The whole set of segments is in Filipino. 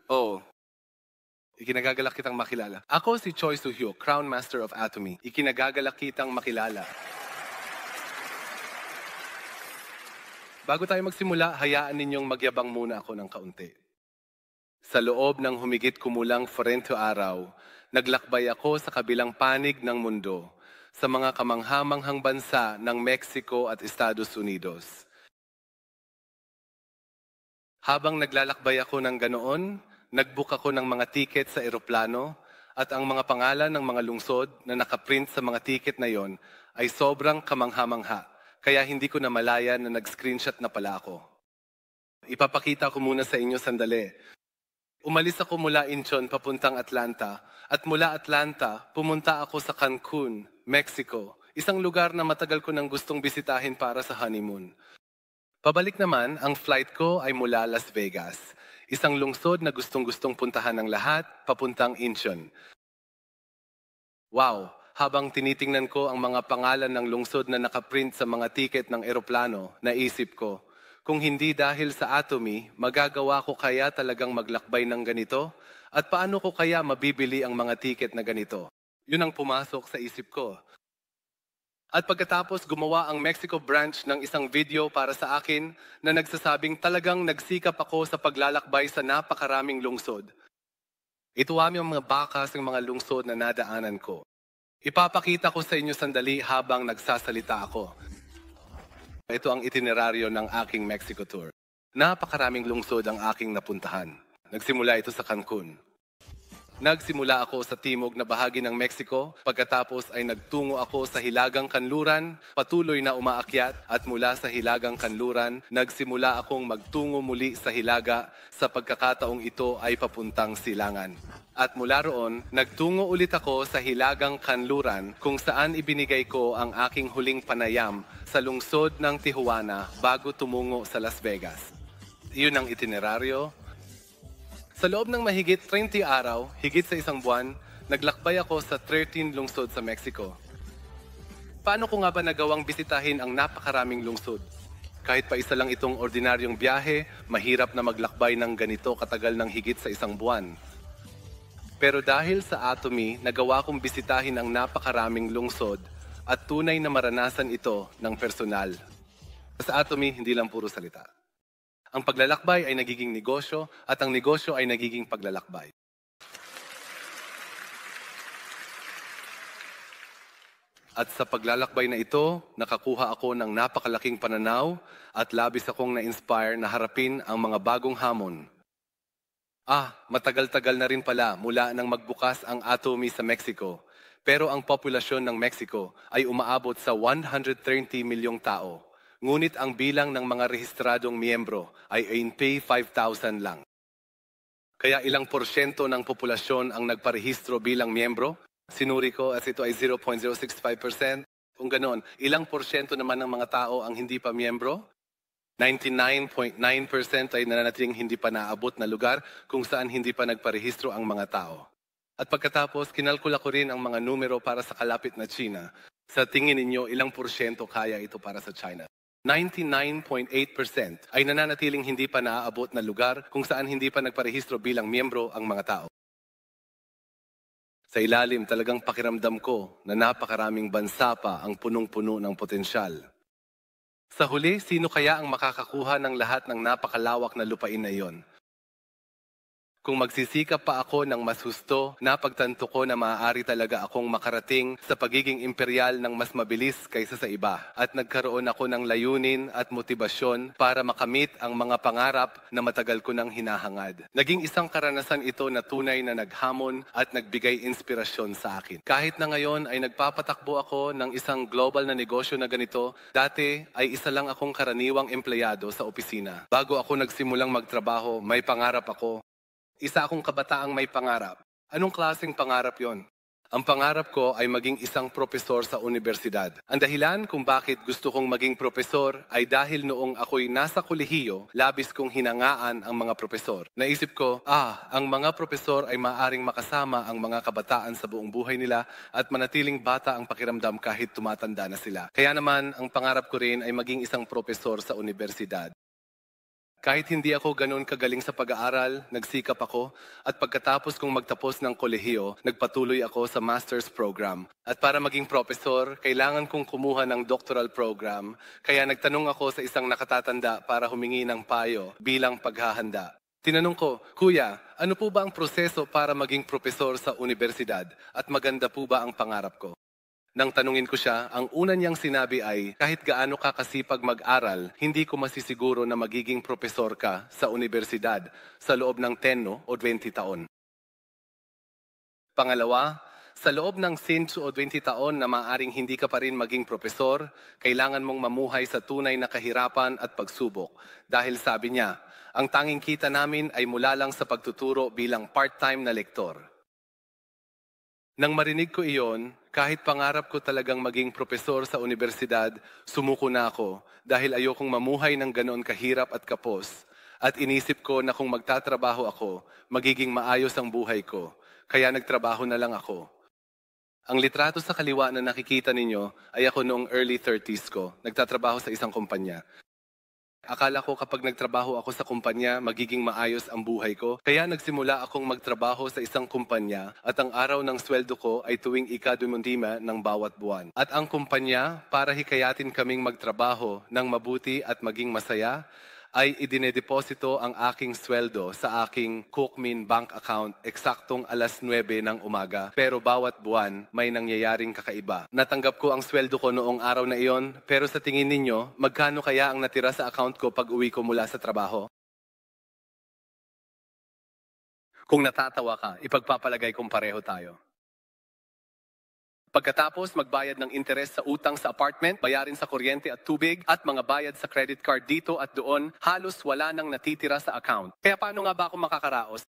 Oh, ikinagagalak kitang makilala. Ako si Choi Soo-hyo, Crown Master of Atomy. Ikinagagalak kitang makilala. Bago tayo magsimula, hayaan ninyong magyabang muna ako ng kaunti. Sa loob ng humigit kumulang 40 araw, naglakbay ako sa kabilang panig ng mundo, sa mga kamanghamanghang bansa ng Mexico at Estados Unidos. Habang naglalakbay ako ng ganoon, nagbook ako ng mga tiket sa eroplano at ang mga pangalan ng mga lungsod na nakaprint sa mga tiket na yon ay sobrang kamangha-mangha. Kaya hindi ko na malaya na nag-screenshot na pala ako. Ipapakita ko muna sa inyo sandali. Umalis ako mula Incheon papuntang Atlanta at mula Atlanta pumunta ako sa Cancun, Mexico, isang lugar na matagal ko nang gustong bisitahin para sa honeymoon. Pabalik naman, ang flight ko ay mula Las Vegas, isang lungsod na gustong-gustong puntahan ng lahat papuntang Incheon. Wow! Habang tinitingnan ko ang mga pangalan ng lungsod na nakaprint sa mga tiket ng eroplano, naisip ko, kung hindi dahil sa Atomy, magagawa ko kaya talagang maglakbay ng ganito? At paano ko kaya mabibili ang mga tiket na ganito? Yun ang pumasok sa isip ko. At pagkatapos gumawa ang Mexico branch ng isang video para sa akin na nagsasabing talagang nagsikap ako sa paglalakbay sa napakaraming lungsod. Ito ang mga bakas ng mga lungsod na nadaanan ko. Ipapakita ko sa inyo sandali habang nagsasalita ako. Ito ang itineraryo ng aking Mexico tour. Napakaraming lungsod ang aking napuntahan. Nagsimula ito sa Cancun. Nagsimula ako sa timog na bahagi ng Mexico, pagkatapos ay nagtungo ako sa Hilagang Kanluran, patuloy na umaakyat at mula sa Hilagang Kanluran, nagsimula akong magtungo muli sa Hilaga sa pagkakataong ito ay papuntang Silangan. At mula roon, nagtungo ulit ako sa Hilagang Kanluran kung saan ibinigay ko ang aking huling panayam sa lungsod ng Tijuana bago tumungo sa Las Vegas. Iyon ang itineraryo. Sa loob ng mahigit 30 araw, higit sa isang buwan, naglakbay ako sa 13 lungsod sa Mexico. Paano ko nga ba nagawang bisitahin ang napakaraming lungsod? Kahit pa isa lang itong ordinaryong biyahe, mahirap na maglakbay ng ganito katagal ng higit sa isang buwan. Pero dahil sa Atomy, nagawa kong bisitahin ang napakaraming lungsod at tunay na maranasan ito ng personal. Sa Atomy, hindi lang puro salita. Ang paglalakbay ay nagiging negosyo at ang negosyo ay nagiging paglalakbay. At sa paglalakbay na ito, nakakuha ako ng napakalaking pananaw at labis akong na-inspire na harapin ang mga bagong hamon. Matagal-tagal na rin pala mula nang magbukas ang Atomy sa Mexico. Pero ang populasyon ng Mexico ay umaabot sa 130 milyong tao. Ngunit ang bilang ng mga rehistradong miyembro ay 5,000 lang. Kaya ilang porsyento ng populasyon ang nagparehistro bilang miyembro? Sinuri ko at ito ay 0.065%. Kung ganon, ilang porsyento naman ng mga tao ang hindi pa miyembro? 99.9% ay nananatiling hindi pa naabot na lugar kung saan hindi pa nagparehistro ang mga tao. At pagkatapos, kinalkula ko rin ang mga numero para sa kalapit na China. Sa tingin ninyo, ilang porsyento kaya ito para sa China? 99.8% ay nananatiling hindi pa naaabot na lugar kung saan hindi pa nagparehistro bilang miyembro ang mga tao. Sa ilalim, talagang pakiramdam ko na napakaraming bansa pa ang punong-puno ng potensyal. Sa huli, sino kaya ang makakakuha ng lahat ng napakalawak na lupain na iyon? Kung magsisikap pa ako ng mas husto, napagtanto ko na maaari talaga akong makarating sa pagiging imperial ng mas mabilis kaysa sa iba. At nagkaroon ako ng layunin at motibasyon para makamit ang mga pangarap na matagal ko nang hinahangad. Naging isang karanasan ito na tunay na naghamon at nagbigay inspirasyon sa akin. Kahit na ngayon ay nagpapatakbo ako ng isang global na negosyo na ganito, dati ay isa lang akong karaniwang empleyado sa opisina. Bago ako nagsimulang magtrabaho, may pangarap ako. Isa akong kabataang may pangarap. Anong klaseng pangarap yon? Ang pangarap ko ay maging isang propesor sa universidad. Ang dahilan kung bakit gusto kong maging propesor ay dahil noong ako'y nasa kolehiyo, labis kong hinangaan ang mga propesor. Naisip ko, ang mga propesor ay maaring makasama ang mga kabataan sa buong buhay nila at manatiling bata ang pakiramdam kahit tumatanda na sila. Kaya naman, ang pangarap ko rin ay maging isang propesor sa universidad. Kahit hindi ako ganun kagaling sa pag-aaral, nagsikap ako at pagkatapos kong magtapos ng kolehiyo, nagpatuloy ako sa master's program. At para maging profesor, kailangan kong kumuha ng doctoral program, kaya nagtanong ako sa isang nakatatanda para humingi ng payo bilang paghahanda. Tinanong ko, Kuya, ano po ba ang proseso para maging profesor sa universidad at maganda po ba ang pangarap ko? Nang tanungin ko siya, ang una niyang sinabi ay, kahit gaano ka kasipag mag-aral, hindi ko masisiguro na magiging profesor ka sa universidad sa loob ng 10 o 20 taon. Pangalawa, sa loob ng 10 o 20 taon na maaring hindi ka pa rin maging profesor, kailangan mong mamuhay sa tunay na kahirapan at pagsubok. Dahil sabi niya, ang tanging kita namin ay mula lang sa pagtuturo bilang part-time na lektor. Nang marinig ko iyon, kahit pangarap ko talagang maging profesor sa universidad, sumuko na ako dahil ayokong mamuhay ng ganoon kahirap at kapos. At inisip ko na kung magtatrabaho ako, magiging maayos ang buhay ko. Kaya nagtrabaho na lang ako. Ang litrato sa kaliwa na nakikita ninyo ay ako noong early 30s ko. Nagtatrabaho sa isang kumpanya. Akala ko kapag nagtrabaho ako sa kumpanya, magiging maayos ang buhay ko. Kaya nagsimula akong magtrabaho sa isang kumpanya at ang araw ng sweldo ko ay tuwing ika-20 ng bawat buwan. At ang kumpanya, para hikayatin kaming magtrabaho ng mabuti at maging masaya, ay idinedeposito ang aking sweldo sa aking Cookmin bank account eksaktong alas 9 ng umaga. Pero bawat buwan may nangyayaring kakaiba. Natanggap ko ang sweldo ko noong araw na iyon, pero sa tingin ninyo, magkano kaya ang natira sa account ko pag uwi ko mula sa trabaho? Kung natatawa ka, ipagpapalagay kong pareho tayo. Pagkatapos magbayad ng interes sa utang sa apartment, bayarin sa kuryente at tubig, at mga bayad sa credit card dito at doon, halos wala nang natitira sa account. Kaya paano nga ba ako makakaraos?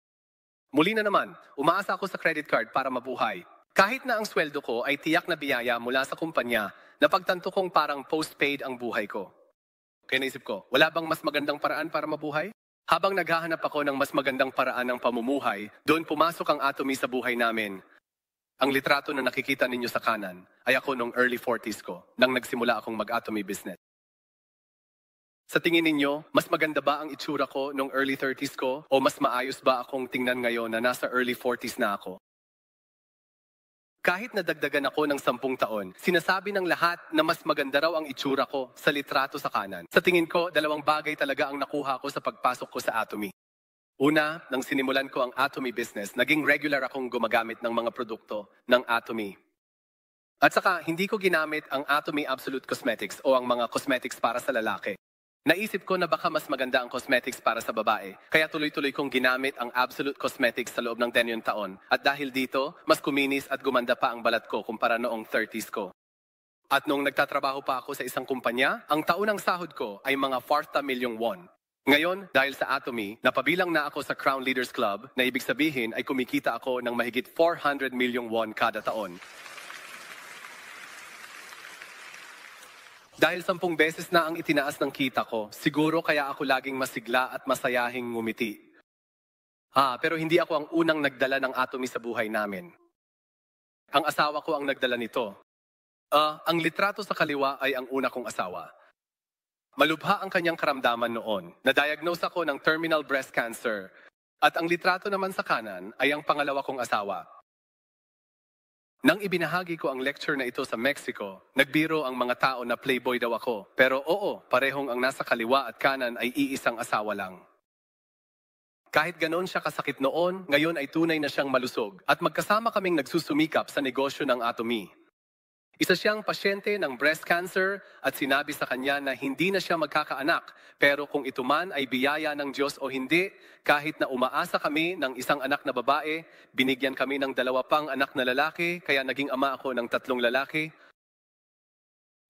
Muli na naman, umaasa ako sa credit card para mabuhay. Kahit na ang sweldo ko ay tiyak na biyaya mula sa kumpanya, napagtanto kong parang postpaid ang buhay ko. Kaya naisip ko, wala bang mas magandang paraan para mabuhay? Habang naghahanap ako ng mas magandang paraan ng pamumuhay, doon pumasok ang Atomy sa buhay namin. Ang litrato na nakikita ninyo sa kanan ay ako nung early 40s ko nang nagsimula akong mag-Atomy business. Sa tingin ninyo, mas maganda ba ang itsura ko nung early 30s ko o mas maayos ba akong tingnan ngayon na nasa early 40s na ako? Kahit nadagdagan ako ng 10 taon, sinasabi ng lahat na mas maganda raw ang itsura ko sa litrato sa kanan. Sa tingin ko, dalawang bagay talaga ang nakuha ko sa pagpasok ko sa Atomy. Una, nang sinimulan ko ang Atomy business, naging regular akong gumagamit ng mga produkto ng Atomy. At saka, hindi ko ginamit ang Atomy Absolute Cosmetics o ang mga cosmetics para sa lalaki. Naisip ko na baka mas maganda ang cosmetics para sa babae, kaya tuloy-tuloy kong ginamit ang Absolute Cosmetics sa loob ng 10 taon. At dahil dito, mas kuminis at gumanda pa ang balat ko kumpara noong 30s ko. At nung nagtatrabaho pa ako sa isang kumpanya, ang taunang sahod ko ay mga 40 milyong won. Ngayon, dahil sa Atomy, napabilang na ako sa Crown Leaders Club na ibig sabihin ay kumikita ako ng mahigit 400 milyong won kada taon. Dahil 10 beses na ang itinaas ng kita ko, siguro kaya ako laging masigla at masayahing ngumiti. Pero hindi ako ang unang nagdala ng Atomy sa buhay namin. Ang asawa ko ang nagdala nito. Ang litrato sa kaliwa ay ang una kong asawa. Malubha ang kanyang karamdaman noon. Na-diagnose ako ng terminal breast cancer. At ang litrato naman sa kanan ay ang pangalawa kong asawa. Nang ibinahagi ko ang lecture na ito sa Mexico, nagbiro ang mga tao na playboy daw ako. Pero oo, parehong ang nasa kaliwa at kanan ay iisang asawa lang. Kahit ganon siya kasakit noon, ngayon ay tunay na siyang malusog. At magkasama kaming nagsusumikap sa negosyo ng Atomy. Isa siyang pasyente ng breast cancer at sinabi sa kanya na hindi na siya magkakaanak. Pero kung ito man ay biyaya ng Diyos o hindi, kahit na umaasa kami ng isang anak na babae, binigyan kami ng 2 pang anak na lalaki, kaya naging ama ako ng 3 lalaki.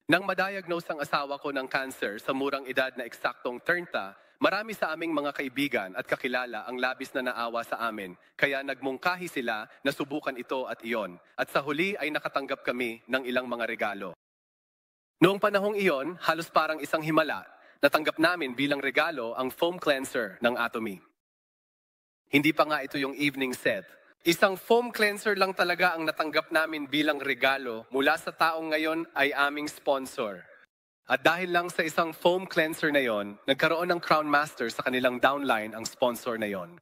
Nang madiagnose ang asawa ko ng cancer sa murang edad na eksaktong 30, marami sa aming mga kaibigan at kakilala ang labis na naawa sa amin, kaya nagmungkahi sila na subukan ito at iyon. At sa huli ay nakatanggap kami ng ilang mga regalo. Noong panahong iyon, halos parang isang himala, natanggap namin bilang regalo ang foam cleanser ng Atomy. Hindi pa nga ito yung evening set. Isang foam cleanser lang talaga ang natanggap namin bilang regalo mula sa taong ngayon ay aming sponsor. At dahil lang sa isang foam cleanser na yon, nagkaroon ng Crown Master sa kanilang downline ang sponsor na yon.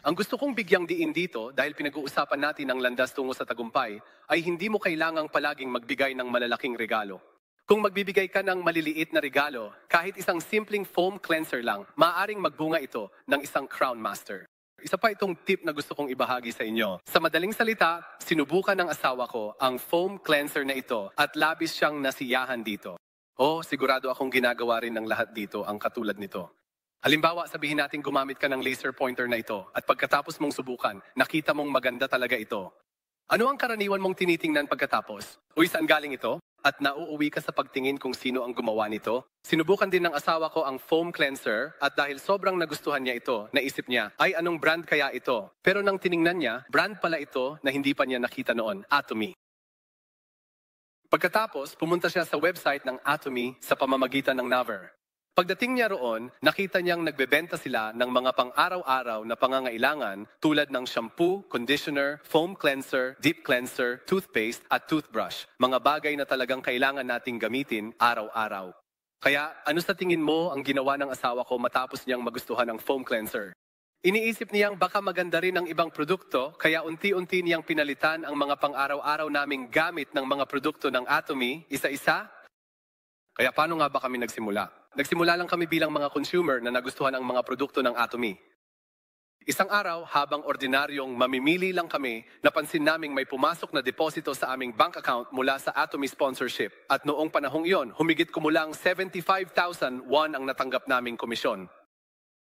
Ang gusto kong bigyang diin dito, dahil pinag-uusapan natin ang landas tungo sa tagumpay, ay hindi mo kailangang palaging magbigay ng malalaking regalo. Kung magbibigay ka ng maliliit na regalo, kahit isang simpleng foam cleanser lang, maaaring magbunga ito ng isang Crown Master. Isa pa itong tip na gusto kong ibahagi sa inyo. Sa madaling salita, sinubukan ng asawa ko ang foam cleanser na ito at labis siyang nasiyahan dito. Sigurado akong ginagawa rin ng lahat dito ang katulad nito. Halimbawa, sabihin natin gumamit ka ng laser pointer na ito at pagkatapos mong subukan, nakita mong maganda talaga ito. Ano ang karaniwan mong tinitingnan pagkatapos? Saan galing ito? At nauuwi ka sa pagtingin kung sino ang gumawa nito? Sinubukan din ng asawa ko ang foam cleanser at dahil sobrang nagustuhan niya ito, naisip niya, ay anong brand kaya ito? Pero nang tiningnan niya, brand pala ito na hindi pa niya nakita noon, Atomy. Pagkatapos, pumunta siya sa website ng Atomy sa pamamagitan ng Naver. Pagdating niya roon, nakita niyang nagbebenta sila ng mga pang-araw-araw na pangangailangan tulad ng shampoo, conditioner, foam cleanser, deep cleanser, toothpaste at toothbrush. Mga bagay na talagang kailangan nating gamitin araw-araw. Kaya ano sa tingin mo ang ginawa ng asawa ko matapos niyang magustuhan ang foam cleanser? Iniisip niyang baka maganda rin ang ibang produkto, kaya unti-unti niyang pinalitan ang mga pang-araw-araw naming gamit ng mga produkto ng Atomy, isa-isa. Kaya paano nga ba kami nagsimula? Nagsimula lang kami bilang mga consumer na nagustuhan ang mga produkto ng Atomy. Isang araw, habang ordinaryong mamimili lang kami, napansin naming may pumasok na deposito sa aming bank account mula sa Atomy sponsorship. At noong panahong iyon, humigit kumulang 75,000 won ang natanggap naming komisyon.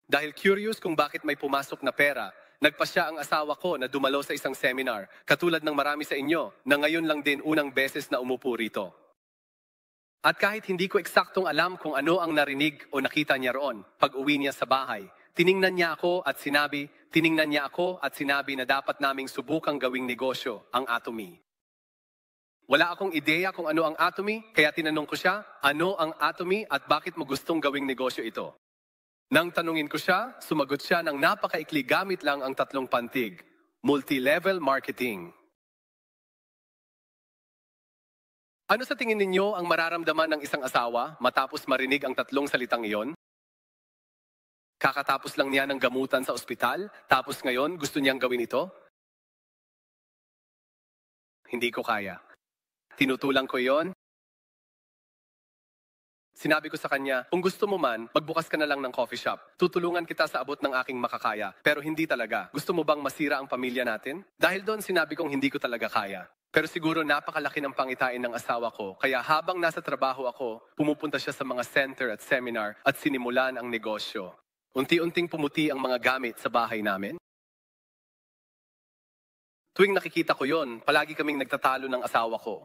Dahil curious kung bakit may pumasok na pera, nagpasya ang asawa ko na dumalo sa isang seminar, katulad ng marami sa inyo, na ngayon lang din unang beses na umupo rito. At kahit hindi ko eksaktong alam kung ano ang narinig o nakita niya roon, pag-uwi niya sa bahay, tiningnan niya ako at sinabi na dapat naming subukang gawing negosyo ang Atomy. Wala akong ideya kung ano ang Atomy, kaya tinanong ko siya, ano ang Atomy at bakit mo gustong gawing negosyo ito? Nang tanungin ko siya, sumagot siya ng napakaikli gamit lang ang 3 pantig, multi-level marketing. Ano sa tingin ninyo ang mararamdaman ng isang asawa matapos marinig ang 3 salitang iyon? Kakatapos lang niya ng gamutan sa ospital, tapos ngayon gusto niyang gawin ito? Hindi ko kaya. Tinutulang ko iyon. Sinabi ko sa kanya, kung gusto mo man, magbukas ka na lang ng coffee shop. Tutulungan kita sa abot ng aking makakaya. Pero hindi talaga. Gusto mo bang masira ang pamilya natin? Dahil doon sinabi kong hindi ko talaga kaya. Pero siguro napakalaki ng pangitain ng asawa ko, kaya habang nasa trabaho ako, pumupunta siya sa mga center at seminar at sinimulan ang negosyo. Unti-unting pumuti ang mga gamit sa bahay namin. Tuwing nakikita ko yon, palagi kaming nagtatalo ng asawa ko.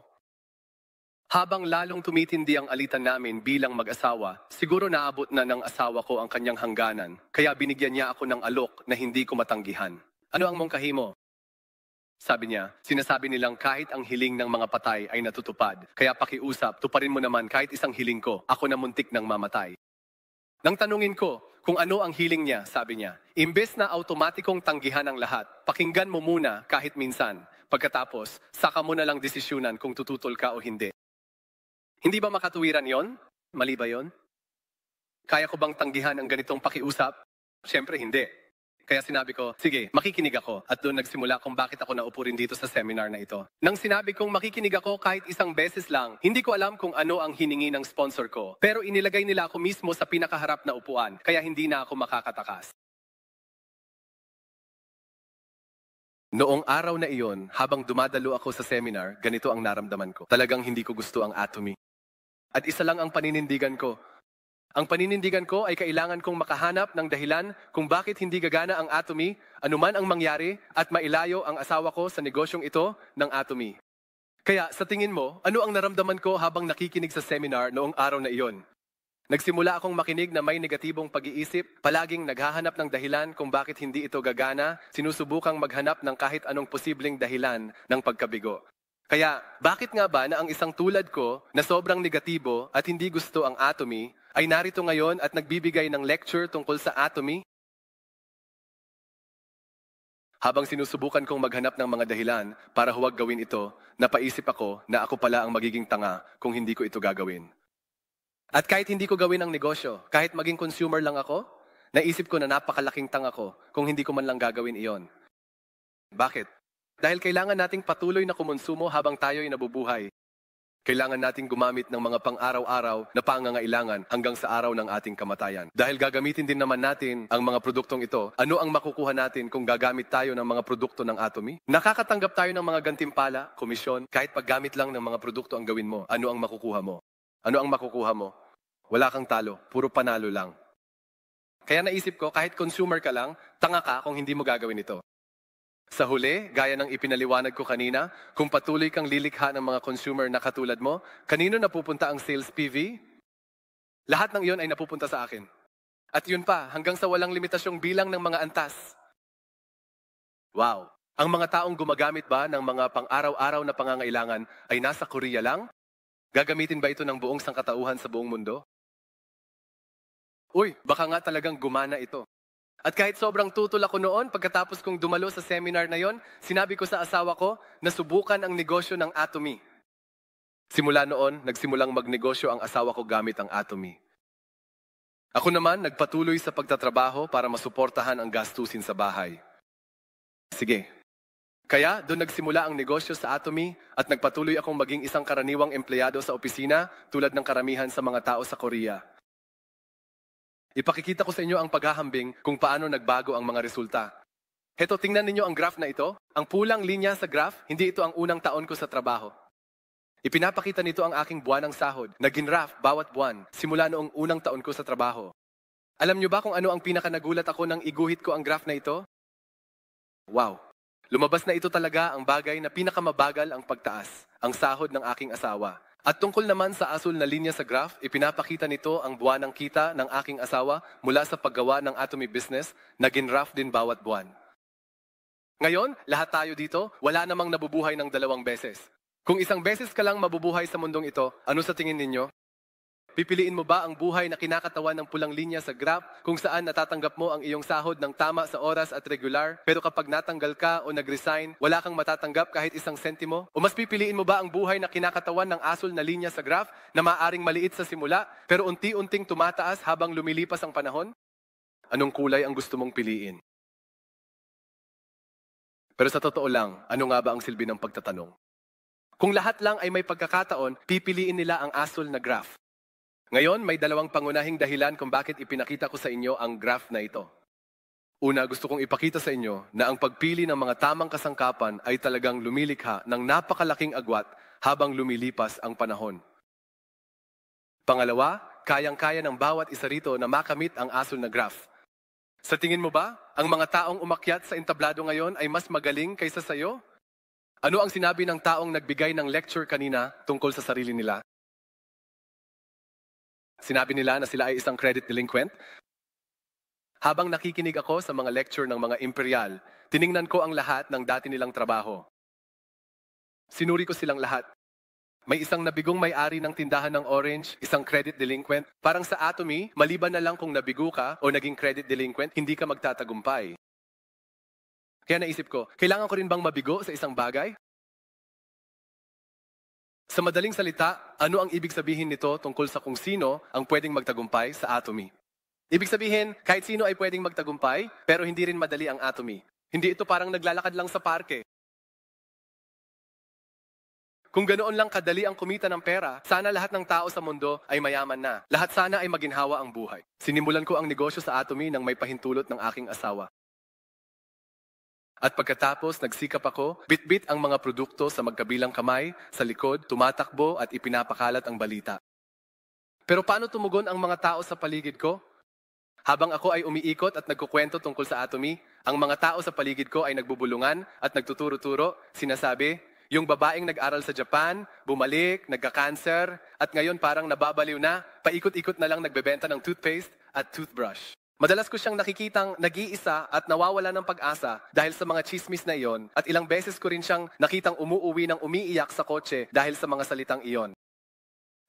Habang lalong tumitindi ang alitan namin bilang mag-asawa, siguro naabot na ng asawa ko ang kanyang hangganan, kaya binigyan niya ako ng alok na hindi ko matanggihan. Ano ang mongkahi mo? Sabi niya, sinasabi nilang kahit ang hiling ng mga patay ay natutupad. Kaya pakiusap, tuparin mo naman kahit isang hiling ko, ako na muntik ng mamatay. Nang tanungin ko kung ano ang hiling niya, sabi niya, imbes na automatikong tanggihan ang lahat, pakinggan mo muna kahit minsan. Pagkatapos, saka mo na lang desisyunan kung tututol ka o hindi. Hindi ba makatuwiran yon? Mali ba yon? Kaya ko bang tanggihan ang ganitong pakiusap? Siyempre hindi. Kaya sinabi ko, sige, makikinig ako. At doon nagsimula kung bakit ako naupo rin dito sa seminar na ito. Nang sinabi kong makikinig ako kahit isang beses lang, hindi ko alam kung ano ang hiningi ng sponsor ko. Pero inilagay nila ako mismo sa pinakaharap na upuan, kaya hindi na ako makakatakas. Noong araw na iyon, habang dumadalo ako sa seminar, ganito ang naramdaman ko. Talagang hindi ko gusto ang Atomy. At isa lang ang paninindigan ko. Ang paninindigan ko ay kailangan kong makahanap ng dahilan kung bakit hindi gagana ang Atomy, anuman ang mangyari, at mailayo ang asawa ko sa negosyong ito ng Atomy. Kaya sa tingin mo, ano ang naramdaman ko habang nakikinig sa seminar noong araw na iyon? Nagsimula akong makinig na may negatibong pag-iisip, palaging naghahanap ng dahilan kung bakit hindi ito gagana, sinusubukang maghanap ng kahit anong posibleng dahilan ng pagkabigo. Kaya, bakit nga ba na ang isang tulad ko na sobrang negatibo at hindi gusto ang Atomy ay narito ngayon at nagbibigay ng lecture tungkol sa Atomy? Habang sinusubukan kong maghanap ng mga dahilan para huwag gawin ito, napaisip ako na ako pala ang magiging tanga kung hindi ko ito gagawin. At kahit hindi ko gawin ang negosyo, kahit maging consumer lang ako, naisip ko na napakalaking tanga ko kung hindi ko man lang gagawin iyon. Bakit? Dahil kailangan nating patuloy na kumonsumo habang tayo'y nabubuhay. Kailangan nating gumamit ng mga pang-araw-araw na pangangailangan hanggang sa araw ng ating kamatayan. Dahil gagamitin din naman natin ang mga produktong ito, ano ang makukuha natin kung gagamit tayo ng mga produkto ng Atomy? Nakakatanggap tayo ng mga gantimpala, komisyon, kahit paggamit lang ng mga produkto ang gawin mo, ano ang makukuha mo? Ano ang makukuha mo? Wala kang talo, puro panalo lang. Kaya naisip ko, kahit consumer ka lang, tanga ka kung hindi mo gagawin ito. Sa huli, gaya ng ipinaliwanag ko kanina, kung patuloy kang lilikha ng mga consumer na katulad mo, kanino napupunta ang sales PV? Lahat ng iyon ay napupunta sa akin. At yun pa, hanggang sa walang limitasyong bilang ng mga antas. Wow! Ang mga taong gumagamit ba ng mga pang-araw-araw na pangangailangan ay nasa Korea lang? Gagamitin ba ito ng buong sangkatauhan sa buong mundo? Uy, baka nga talagang gumana ito. At kahit sobrang tutol ako noon, pagkatapos kong dumalo sa seminar na yon, sinabi ko sa asawa ko na subukan ang negosyo ng Atomy. Simula noon, nagsimulang magnegosyo ang asawa ko gamit ang Atomy. Ako naman, nagpatuloy sa pagtatrabaho para masuportahan ang gastusin sa bahay. Sige. Kaya, doon nagsimula ang negosyo sa Atomy at nagpatuloy akong maging isang karaniwang empleyado sa opisina tulad ng karamihan sa mga tao sa Korea. Ipakikita ko sa inyo ang paghahambing kung paano nagbago ang mga resulta. Heto, tingnan ninyo ang graph na ito. Ang pulang linya sa graph, hindi ito ang unang taon ko sa trabaho. Ipinapakita nito ang aking buwanang sahod na ginraph bawat buwan simula noong unang taon ko sa trabaho. Alam nyo ba kung ano ang pinakanagulat ako nang iguhit ko ang graph na ito? Wow! Lumabas na ito talaga ang bagay na pinakamabagal ang pagtaas, ang sahod ng aking asawa. At tungkol naman sa asul na linya sa graph, ipinapakita nito ang buwanang kita ng aking asawa mula sa paggawa ng Atomy business na ginraph din bawat buwan. Ngayon, lahat tayo dito, wala namang nabubuhay ng 2 beses. Kung isang beses ka lang mabubuhay sa mundong ito, ano sa tingin ninyo? Pipiliin mo ba ang buhay na kinakatawan ng pulang linya sa graph kung saan natatanggap mo ang iyong sahod ng tama sa oras at regular, pero kapag natanggal ka o nag-resign, wala kang matatanggap kahit isang sentimo? O mas pipiliin mo ba ang buhay na kinakatawan ng asul na linya sa graph na maaring maliit sa simula, pero unti-unting tumataas habang lumilipas ang panahon? Anong kulay ang gusto mong piliin? Pero sa totoo lang, ano nga ba ang silbi ng pagtatanong? Kung lahat lang ay may pagkakataon, pipiliin nila ang asul na graph. Ngayon, may 2 pangunahing dahilan kung bakit ipinakita ko sa inyo ang graph na ito. Una, gusto kong ipakita sa inyo na ang pagpili ng mga tamang kasangkapan ay talagang lumilikha ng napakalaking agwat habang lumilipas ang panahon. Pangalawa, kayang-kaya ng bawat isa rito na makamit ang asul na graph. Sa tingin mo ba, ang mga taong umakyat sa entablado ngayon ay mas magaling kaysa sa iyo? Ano ang sinabi ng taong nagbigay ng lecture kanina tungkol sa sarili nila? Sinabi nila na sila ay isang credit delinquent. Habang nakikinig ako sa mga lecture ng mga imperial, tiningnan ko ang lahat ng dati nilang trabaho. Sinuri ko silang lahat. May isang nabigong may-ari ng tindahan ng orange, isang credit delinquent. Parang sa Atomy, maliban na lang kung nabigo ka o naging credit delinquent, hindi ka magtatagumpay. Kaya naisip ko, kailangan ko rin bang mabigo sa isang bagay? Sa madaling salita, ano ang ibig sabihin nito tungkol sa kung sino ang pwedeng magtagumpay sa Atomy? Ibig sabihin, kahit sino ay pwedeng magtagumpay, pero hindi rin madali ang Atomy. Hindi ito parang naglalakad lang sa parke. Kung ganoon lang kadali ang kumita ng pera, sana lahat ng tao sa mundo ay mayaman na. Lahat sana ay maginhawa ang buhay. Sinimulan ko ang negosyo sa Atomy nang may pahintulot ng aking asawa. At pagkatapos, nagsikap ako, bit-bit ang mga produkto sa magkabilang kamay, sa likod, tumatakbo at ipinapakalat ang balita. Pero paano tumugon ang mga tao sa paligid ko? Habang ako ay umiikot at nagkukwento tungkol sa Atomy, ang mga tao sa paligid ko ay nagbubulungan at nagtuturo-turo, sinasabi, yung babaeng nag-aral sa Japan, bumalik, nagka-cancer, at ngayon parang nababaliw na, paikot-ikot na lang nagbebenta ng toothpaste at toothbrush. Madalas ko siyang nakikitang nag-iisa at nawawala ng pag-asa dahil sa mga chismis na iyon at ilang beses ko rin siyang nakitang umuuwi ng umiiyak sa kotse dahil sa mga salitang iyon.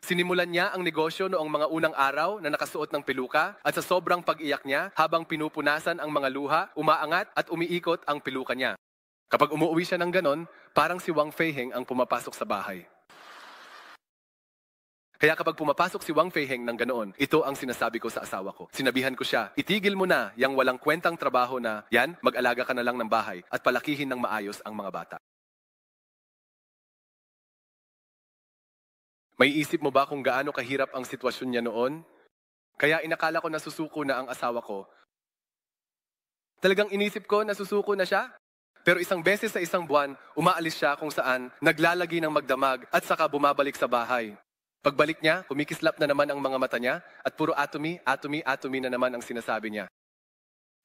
Sinimulan niya ang negosyo noong mga unang araw na nakasuot ng peluka at sa sobrang pag-iyak niya habang pinupunasan ang mga luha, umaangat at umiikot ang peluka niya. Kapag umuwi siya ng ganon, parang si Wang Feiheng ang pumapasok sa bahay. Kaya kapag pumapasok si Wang Feiheng ng ganoon, ito ang sinasabi ko sa asawa ko. Sinabihan ko siya, itigil mo na yang walang kwentang trabaho na yan, mag-alaga ka na lang ng bahay at palakihin ng maayos ang mga bata. May isip mo ba kung gaano kahirap ang sitwasyon niya noon? Kaya inakala ko na susuko na ang asawa ko. Talagang inisip ko na susuko na siya. Pero isang beses sa isang buwan, umaalis siya kung saan naglalagi ng magdamag at saka bumabalik sa bahay. Pagbalik niya, kumikislap na naman ang mga mata niya at puro atomy, atomy, atomy na naman ang sinasabi niya.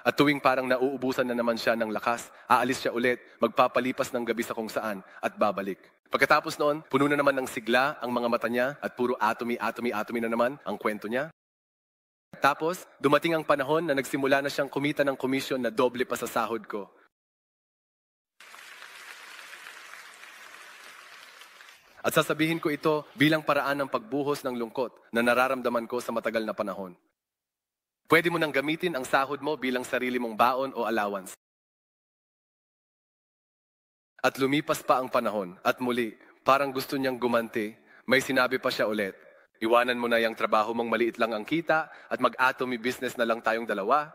At tuwing parang nauubusan na naman siya ng lakas, aalis siya ulit, magpapalipas ng gabi sa kung saan at babalik. Pagkatapos noon, puno na naman ng sigla ang mga mata niya at puro atomy, atomy, atomy na naman ang kwento niya. Tapos, dumating ang panahon na nagsimula na siyang kumita ng komisyon na doble pa sa sahod ko. At sasabihin ko ito bilang paraan ng pagbuhos ng lungkot na nararamdaman ko sa matagal na panahon. Pwede mo nang gamitin ang sahod mo bilang sarili mong baon o allowance. At lumipas pa ang panahon at muli, parang gusto niyang gumanti, may sinabi pa siya ulit, iwanan mo na yung trabaho mong maliit lang ang kita at mag-atomy business na lang tayong dalawa.